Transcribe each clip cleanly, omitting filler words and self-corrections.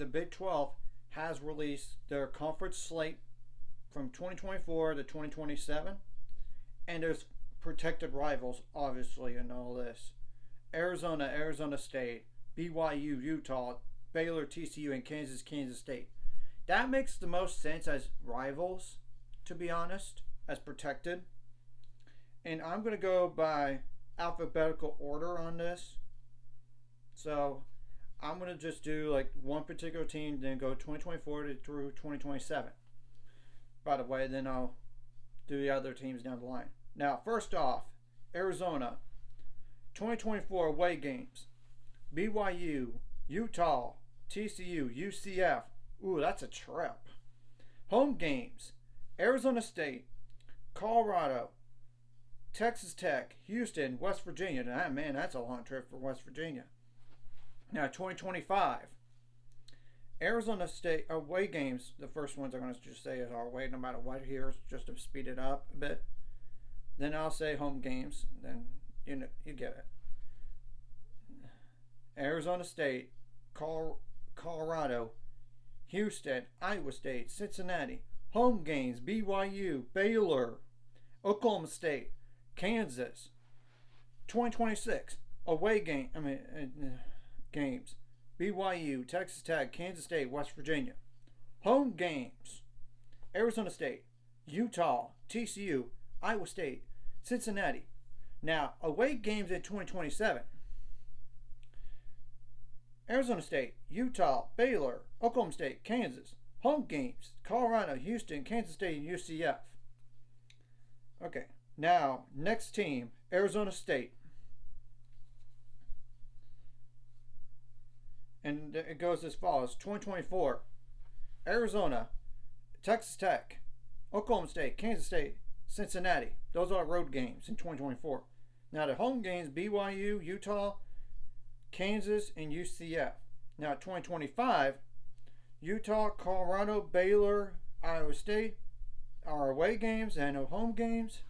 the Big 12 has released their conference slate from 2024 to 2027, and there's protected rivals, obviously, in all this. Arizona, Arizona State, BYU, Utah, Baylor, TCU, and Kansas, Kansas State. That makes the most sense as rivals, to be honest, as protected. And I'm going to go by alphabetical order on this. So I'm going to just do like one particular team, then go 2024 through 2027. By the way, then I'll do the other teams down the line. Now, first off, Arizona, 2024 away games. BYU, Utah, TCU, UCF. Ooh, that's a trip. Home games. Arizona State, Colorado, Texas Tech, Houston, West Virginia. Man, that's a long trip for West Virginia. Now, 2025. Arizona State away games. The first ones I'm going to just say is our way, no matter what here, just to speed it up a bit. Then I'll say home games. Then you get it. Arizona State, Colorado, Houston, Iowa State, Cincinnati. Home games, BYU, Baylor, Oklahoma State, Kansas. 2026 away games, BYU, Texas Tech, Kansas State, West Virginia. Home games, Arizona State, Utah, TCU, Iowa State, Cincinnati. Now, away games in 2027. Arizona State, Utah, Baylor, Oklahoma State, Kansas. Home games, Colorado, Houston, Kansas State, and UCF. Okay, now, next team, Arizona State. And it goes as follows. 2024, Arizona, Texas Tech, Oklahoma State, Kansas State, Cincinnati. Those are road games in 2024. Now, the home games, BYU, Utah, Kansas, and UCF. Now, 2025, Utah, Colorado, Baylor, Iowa State are away games, and home games,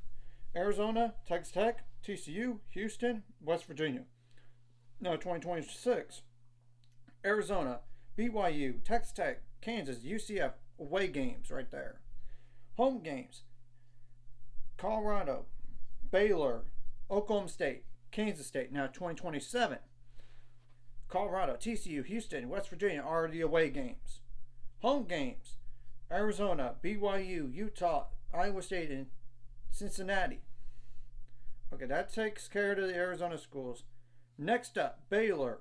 Arizona, Texas Tech, TCU, Houston, West Virginia. Now, 2026, Arizona, BYU, Texas Tech, Kansas, UCF, away games right there. Home games, Colorado, Baylor, Oklahoma State, Kansas State. Now, 2027, Colorado, TCU, Houston, West Virginia are the away games. Home games, Arizona, BYU, Utah, Iowa State, and Cincinnati. Okay, that takes care of the Arizona schools. Next up, Baylor.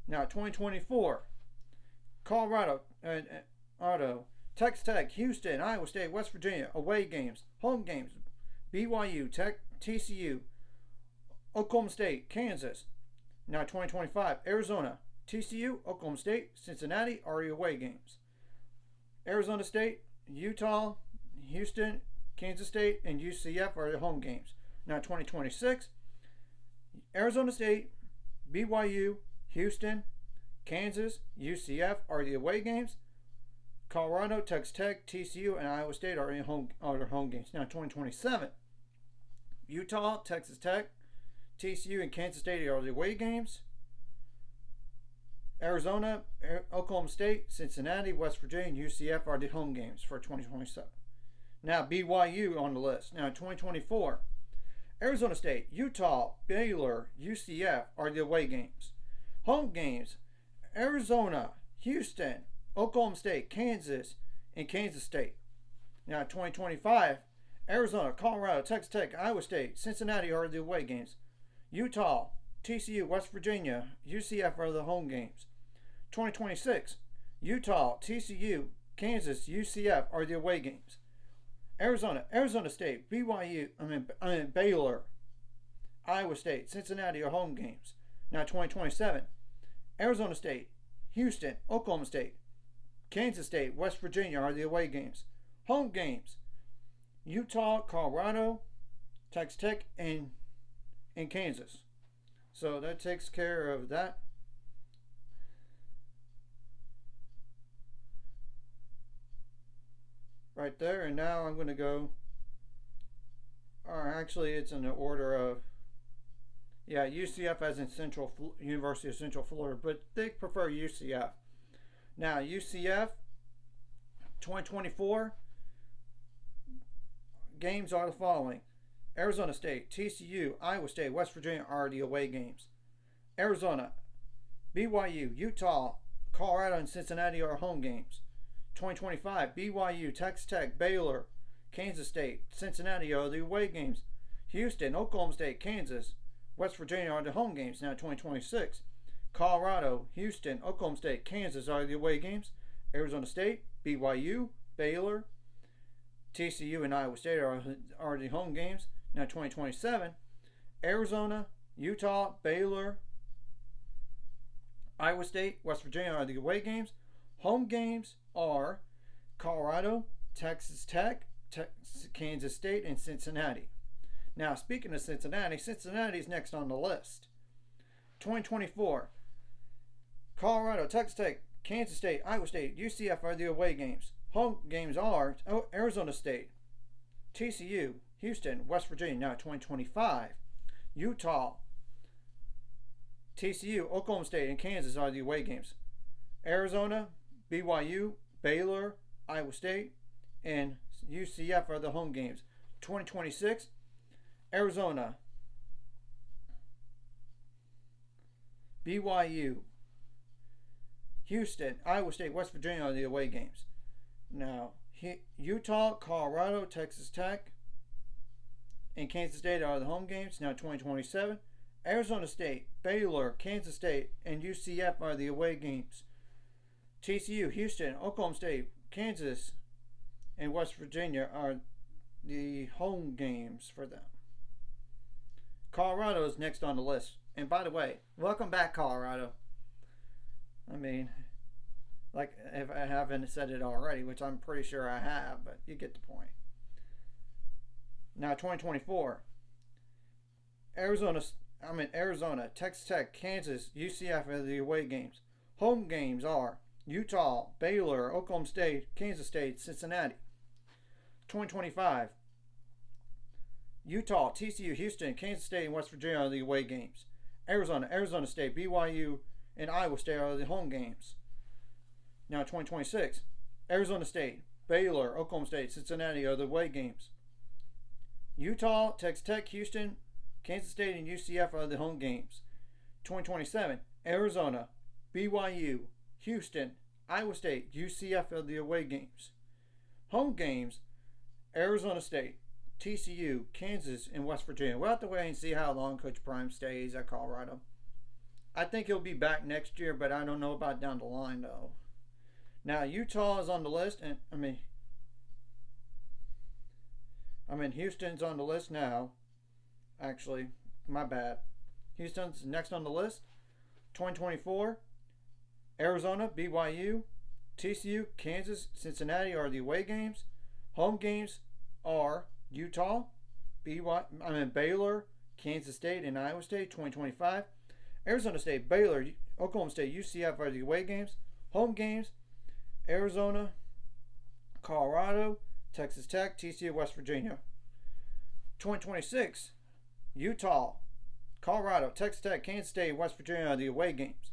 Now, 2024, Colorado, Texas Tech, Houston, Iowa State, West Virginia, away games. Home games, BYU, Tech, TCU, Oklahoma State, Kansas. Now, 2025, Arizona, TCU, Oklahoma State, Cincinnati are the away games. Arizona State, Utah, Houston, Kansas State, and UCF are the home games. Now, 2026, Arizona State, BYU, Houston, Kansas, UCF are the away games. Colorado, Texas Tech, TCU, and Iowa State are their home games. Now, 2027, Utah, Texas Tech, TCU, and Kansas State are the away games. Arizona, Oklahoma State, Cincinnati, West Virginia, and UCF are the home games for 2027. Now, BYU on the list. Now, 2024, Arizona State, Utah, Baylor, UCF are the away games. Home games, Arizona, Houston, Oklahoma State, Kansas, and Kansas State. Now, 2025, Arizona, Colorado, Texas Tech, Iowa State, Cincinnati are the away games. Utah, TCU, West Virginia, UCF are the home games. 2026, Utah, TCU, Kansas, UCF are the away games. Arizona State, Baylor, Iowa State, Cincinnati are home games. Now, 2027, Arizona State, Houston, Oklahoma State, Kansas State, West Virginia are the away games. Home games, Utah, Colorado, Texas Tech, and Kansas. So that takes care of that. Right there, and now I'm going to go, or actually it's in the order of, UCF as in University of Central Florida, but they prefer UCF. Now, UCF 2024 games are the following: Arizona State, TCU, Iowa State, West Virginia are the away games. Arizona, BYU, Utah, Colorado, and Cincinnati are home games. 2025, BYU, Texas Tech, Baylor, Kansas State, Cincinnati are the away games. Houston, Oklahoma State, Kansas, West Virginia are the home games. Now 2026, Colorado, Houston, Oklahoma State, Kansas are the away games. Arizona State, BYU, Baylor, TCU, and Iowa State are the home games. Now 2027, Arizona, Utah, Baylor, Iowa State, West Virginia are the away games. Home games are Colorado, Texas Tech, Kansas State, and Cincinnati. Now, speaking of Cincinnati, Cincinnati's next on the list. 2024, Colorado, Texas Tech, Kansas State, Iowa State, UCF are the away games. Home games are Arizona State, TCU, Houston, West Virginia. Now 2025, Utah, TCU, Oklahoma State, and Kansas are the away games. Arizona, BYU, Baylor, Iowa State, and UCF are the home games. 2026, Arizona, BYU, Houston, Iowa State, West Virginia are the away games. Now, Utah, Colorado, Texas Tech, and Kansas State are the home games. Now 2027, Arizona State, Baylor, Kansas State, and UCF are the away games. TCU, Houston, Oklahoma State, Kansas, and West Virginia are the home games for them. Colorado is next on the list. And by the way, welcome back, Colorado. I mean, like, if I haven't said it already, which I'm pretty sure I have, but you get the point. Now 2024, Arizona, Texas Tech, Kansas, UCF are the away games. Home games are Utah, Baylor, Oklahoma State, Kansas State, Cincinnati. 2025, Utah, TCU, Houston, Kansas State, and West Virginia are the away games. Arizona State, BYU, and Iowa State are the home games. Now 2026, Arizona State, Baylor, Oklahoma State, Cincinnati are the away games. Utah, Texas Tech, Houston, Kansas State, and UCF are the home games. 2027, Arizona, BYU, Houston, Iowa State, UCF are the away games. Home games, Arizona State, TCU, Kansas, and West Virginia. We'll have to wait and see how long Coach Prime stays at Colorado. I think he'll be back next year, but I don't know about down the line, though. Now, Utah is on the list, and Houston's on the list now. Actually, my bad. Houston's next on the list. 2024, Arizona, BYU, TCU, Kansas, Cincinnati are the away games. Home games are Utah, Baylor, Kansas State, and Iowa State. 2025, Arizona State, Baylor, Oklahoma State, UCF are the away games. Home games, Arizona, Colorado, Texas Tech, TCU, West Virginia. 2026, Utah, Colorado, Texas Tech, Kansas State, West Virginia are the away games.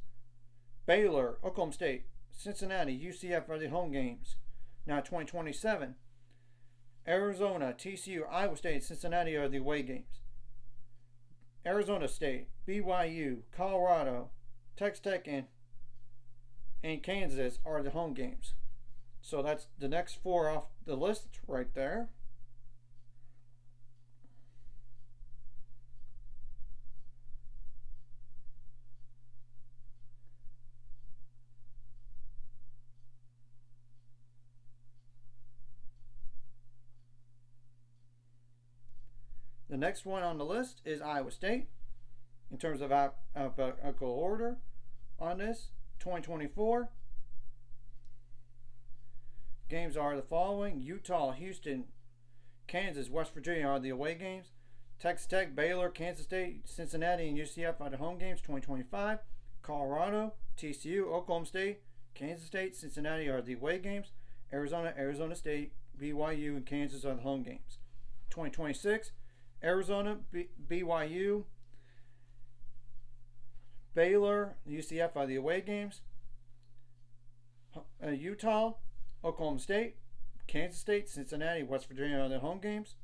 Baylor, Oklahoma State, Cincinnati, UCF are the home games. Now 2027, Arizona, TCU, Iowa State, Cincinnati are the away games. Arizona State, BYU, Colorado, Texas Tech, and Kansas are the home games. So that's the next four off the list right there. The next one on the list is Iowa State. In terms of alphabetical order on this, 2024 games are the following: Utah, Houston, Kansas, West Virginia are the away games. Texas Tech, Baylor, Kansas State, Cincinnati, and UCF are the home games. 2025, Colorado, TCU, Oklahoma State, Kansas State, Cincinnati are the away games. Arizona State, BYU, and Kansas are the home games. 2026, Arizona, BYU, Baylor, UCF are the away games. Utah, Oklahoma State, Kansas State, Cincinnati, West Virginia are the home games.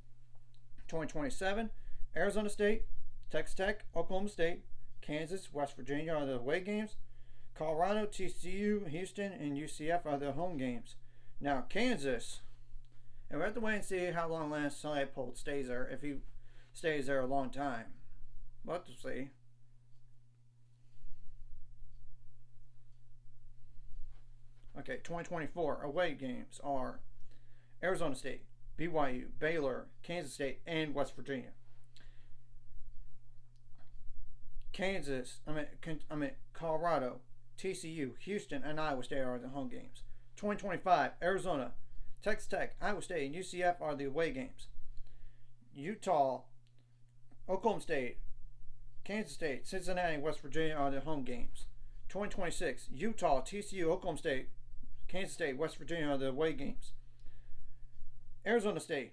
2027, Arizona State, Texas Tech, Oklahoma State, Kansas, West Virginia are the away games. Colorado, TCU, Houston, and UCF are the home games. Now, Kansas, and we have to wait and see how long Lance Leipold stays there, if he stays there a long time. We'll have to see. Okay, 2024 away games are Arizona State, BYU, Baylor, Kansas State, and West Virginia. Colorado, TCU, Houston, and Iowa State are the home games. 2025, Arizona, Texas Tech, Iowa State, and UCF are the away games. Utah, Oklahoma State, Kansas State, Cincinnati, and West Virginia are the home games. 2026, Utah, TCU, Oklahoma State, Kansas State, West Virginia are the away games. Arizona State,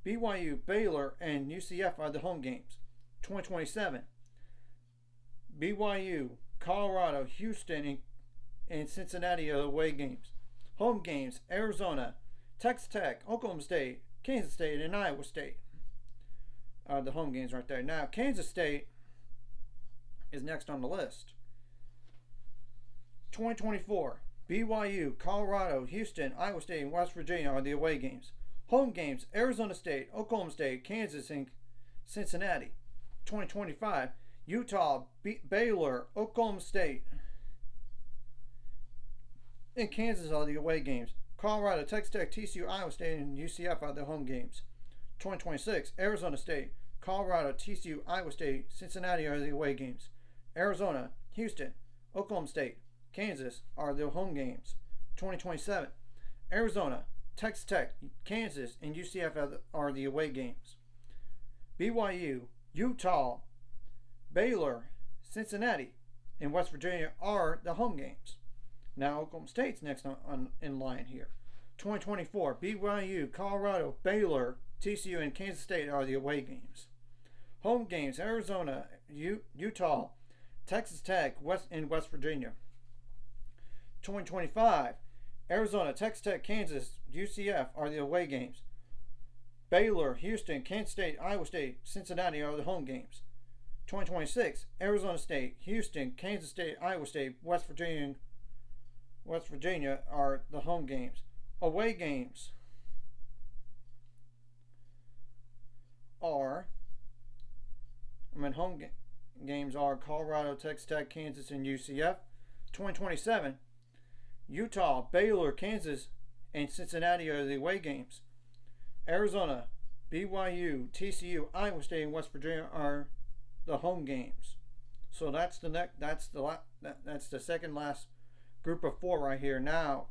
BYU, Baylor, and UCF are the home games. 2027, BYU, Colorado, Houston, and Cincinnati are the away games. Home games, Arizona, Texas Tech, Oklahoma State, Kansas State, and Iowa State are the home games right there. Now, Kansas State is next on the list. 2024, BYU, Colorado, Houston, Iowa State, and West Virginia are the away games. Home games, Arizona State, Oklahoma State, Kansas, and Cincinnati. 2025, Utah, Baylor, Oklahoma State, and Kansas are the away games. Colorado, Texas Tech, TCU, Iowa State, and UCF are the home games. 2026, Arizona State, Colorado, TCU, Iowa State, Cincinnati are the away games. Arizona, Houston, Oklahoma State, Kansas are the home games. 2027, Arizona, Texas Tech, Kansas, and UCF are the away games. BYU, Utah, Baylor, Cincinnati, and West Virginia are the home games. Now Oklahoma State's next in line here. 2024, BYU, Colorado, Baylor, TCU, and Kansas State are the away games. Home games, Arizona, Utah, Texas Tech, and West Virginia. 2025, Arizona, Texas Tech, Kansas, UCF are the away games. Baylor, Houston, Kansas State, Iowa State, Cincinnati are the home games. 2026, Arizona State, Houston, Kansas State, Iowa State, West Virginia are the home games. Away games are, games are Colorado, Texas Tech, Kansas, and UCF. 2027, Utah, Baylor, Kansas, and Cincinnati are the away games. Arizona, BYU, TCU, Iowa State, and West Virginia are the home games. So that's the second last group of four right here. Now,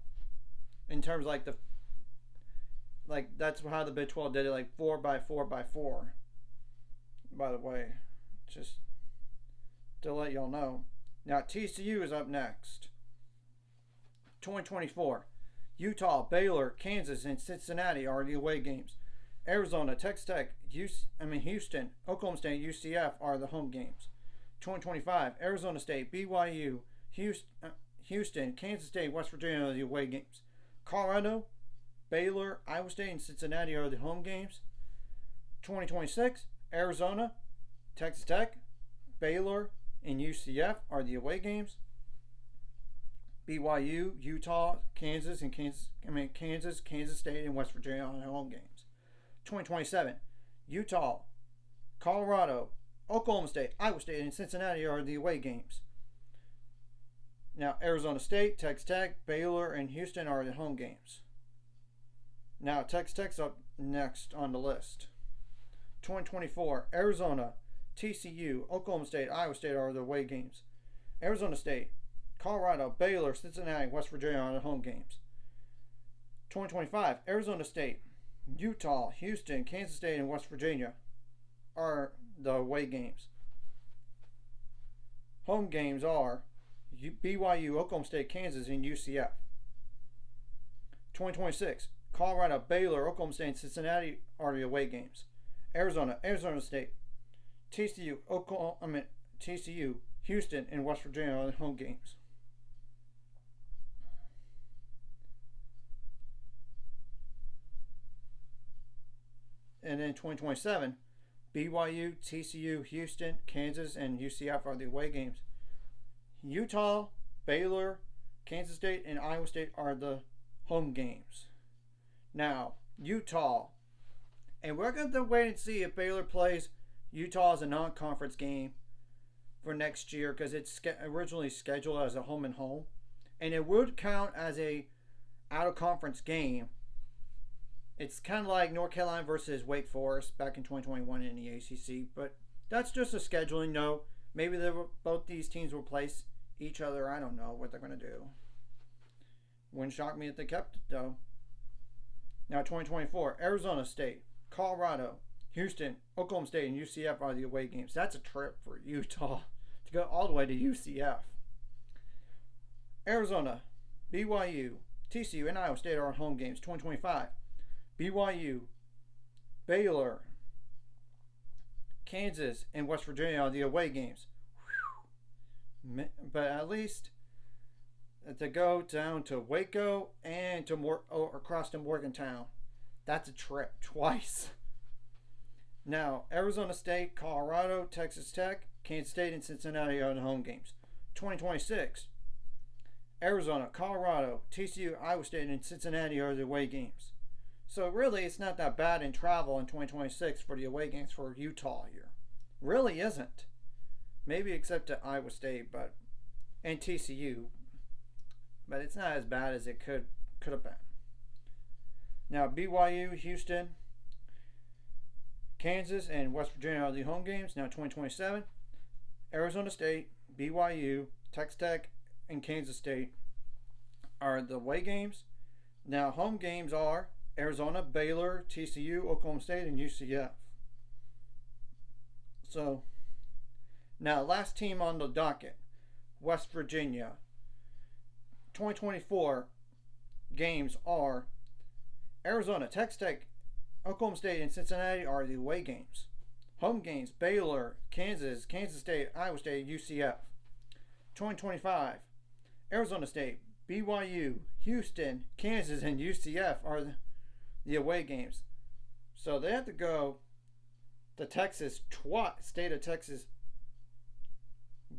in terms of that's how the Big 12 did it, like 4 by 4 by 4. By the way, just to let y'all know. Now TCU is up next. 2024, Utah, Baylor, Kansas, and Cincinnati are the away games. Arizona, Texas Tech, Houston, Oklahoma State, UCF are the home games. 2025, Arizona State, BYU, Houston, Kansas State, West Virginia are the away games. Colorado, Baylor, Iowa State, and Cincinnati are the home games. 2026, Arizona, Texas Tech, Baylor, and UCF are the away games. BYU, Utah, Kansas, State, and West Virginia are the home games. 2027, Utah, Colorado, Oklahoma State, Iowa State, and Cincinnati are the away games. Now, Arizona State, Texas Tech, Baylor, and Houston are the home games. Now, Texas Tech's up next on the list. 2024, Arizona, TCU, Oklahoma State, Iowa State are the away games. Arizona State, Colorado, Baylor, Cincinnati, West Virginia are the home games. 2025, Arizona State, Utah, Houston, Kansas State, and West Virginia are the away games. Home games are BYU, Oklahoma State, Kansas, and UCF. 2026, Colorado, Baylor, Oklahoma State, and Cincinnati are the away games. Arizona State, TCU, Houston, and West Virginia are the home games. and then 2027, BYU, TCU, Houston, Kansas, and UCF are the away games. Utah, Baylor, Kansas State, and Iowa State are the home games. Now, Utah, and we're going to wait and see if Baylor plays Utah as a non-conference game for next year, because it's originally scheduled as a home and home, and it would count as a out-of-conference game. It's kind of like North Carolina versus Wake Forest back in 2021 in the ACC, but that's just a scheduling note. Maybe both these teams will place each other. I don't know what they're going to do. Wouldn't shock me if they kept it, though. Now, 2024, Arizona State, Colorado, Houston, Oklahoma State, and UCF are the away games. That's a trip for Utah to go all the way to UCF. Arizona, BYU, TCU, and Iowa State are on home games. 2025, BYU, Baylor, Kansas, and West Virginia are the away games. Whew. But at least to go down to Waco and to across to Morgantown, that's a trip twice. Now, Arizona State, Colorado, Texas Tech, Kansas State, and Cincinnati are the home games. 2026, Arizona, Colorado, TCU, Iowa State, and Cincinnati are the away games. So really, it's not that bad in travel in 2026 for the away games for Utah here. Really isn't. Maybe except to Iowa State, and TCU. But it's not as bad as it could have been. Now, BYU, Houston, Kansas, and West Virginia are the home games. Now, 2027, Arizona State, BYU, Texas Tech, and Kansas State are the away games. Now, home games are Arizona, Baylor, TCU, Oklahoma State, and UCF. So, now, last team on the docket, West Virginia. 2024 games are Arizona, Texas Tech, Oklahoma State, and Cincinnati are the away games. Home games, Baylor, Kansas, Kansas State, Iowa State, UCF. 2025, Arizona State, BYU, Houston, Kansas, and UCF are the away games. So they have to go to Texas twice, state of Texas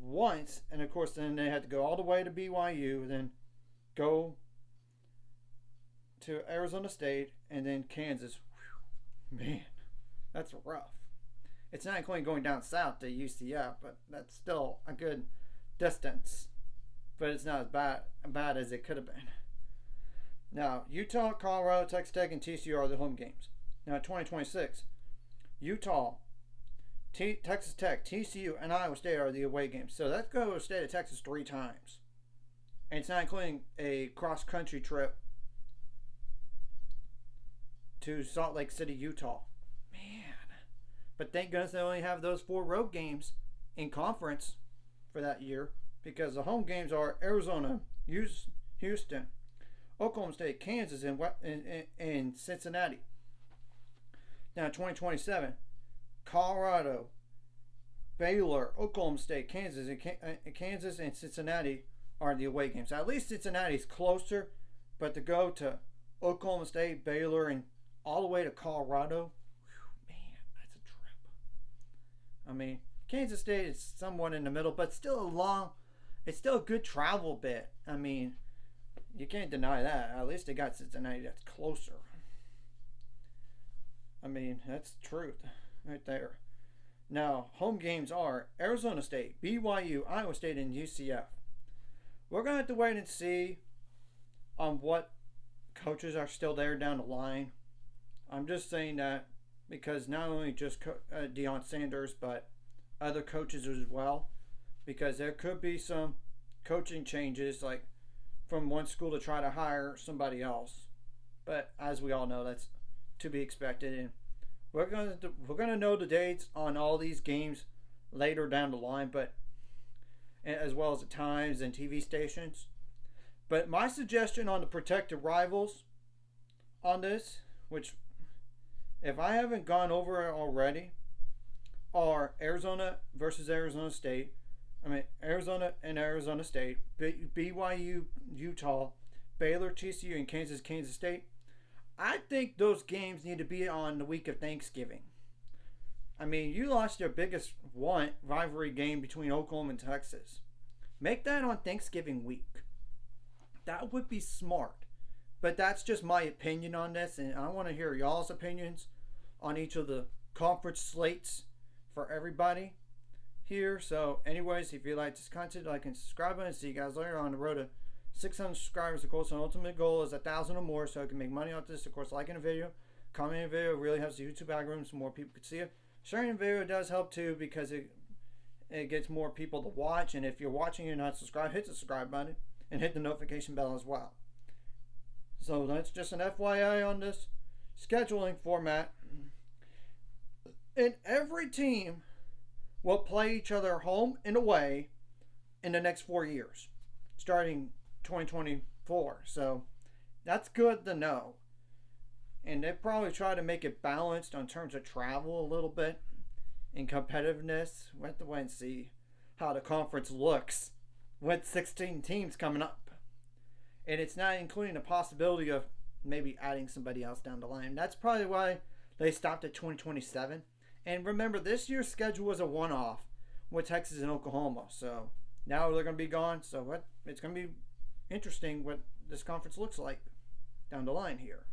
once, and of course then they had to go all the way to BYU, then go to Arizona State, and then Kansas. Whew, man, that's rough. It's not including going down south to UCF, but that's still a good distance. But it's not as bad as it could have been. Now, Utah, Colorado, Texas Tech, and TCU are the home games. Now, 2026, Utah, Texas Tech, TCU, and Iowa State are the away games. So let's go to the state of Texas 3 times. And it's not including a cross-country trip to Salt Lake City, Utah. Man. But thank goodness they only have those 4 road games in conference for that year, because the home games are Arizona, Houston, Oklahoma State, Kansas, and Cincinnati. Now, 2027, Colorado, Baylor, Oklahoma State, Kansas, and Cincinnati are the away games. Now, at least Cincinnati's closer, but to go to Oklahoma State, Baylor, and all the way to Colorado, whew, man, that's a trip. I mean, Kansas State is somewhat in the middle, but still it's still a good travel bit. I mean, you can't deny that. At least they got Cincinnati that's closer. I mean, that's the truth right there. Now, home games are Arizona State, BYU, Iowa State, and UCF. We're going to have to wait and see on what coaches are still there down the line. I'm just saying that because not only just Deion Sanders, but other coaches as well. Because there could be some coaching changes, like from one school to try to hire somebody else. But as we all know, that's to be expected. And we're gonna know the dates on all these games later down the line, but as well as the times and TV stations. But my suggestion on the protected rivals on this, which if I haven't gone over it already, are Arizona versus Arizona State. Arizona and Arizona State, BYU, Utah, Baylor, TCU, and Kansas State. I think those games need to be on the week of Thanksgiving. I mean, you lost your biggest one rivalry game between Oklahoma and Texas. Make that on Thanksgiving week. That would be smart. But that's just my opinion on this, and I want to hear y'all's opinions on each of the conference slates for everybody here. So, anyways, if you like this content, like and subscribe, and see you guys later on the road to 600 subscribers. Of course, my ultimate goal is 1,000 or more, so I can make money off this. Of course, liking a video, commenting a video really helps the YouTube algorithm so more people can see it. Sharing a video does help too because it gets more people to watch. And if you're watching and you're not subscribed, hit the subscribe button and hit the notification bell as well. So that's just an FYI on this scheduling format. And every team will play each other home and away in the next 4 years, starting 2024. So that's good to know. And they probably try to make it balanced on terms of travel a little bit and competitiveness. We'll have to wait and see how the conference looks with 16 teams coming up. And it's not including the possibility of maybe adding somebody else down the line. That's probably why they stopped at 2027. And remember, this year's schedule was a one-off with Texas and Oklahoma. So now they're going to be gone. So it's going to be interesting what this conference looks like down the line here.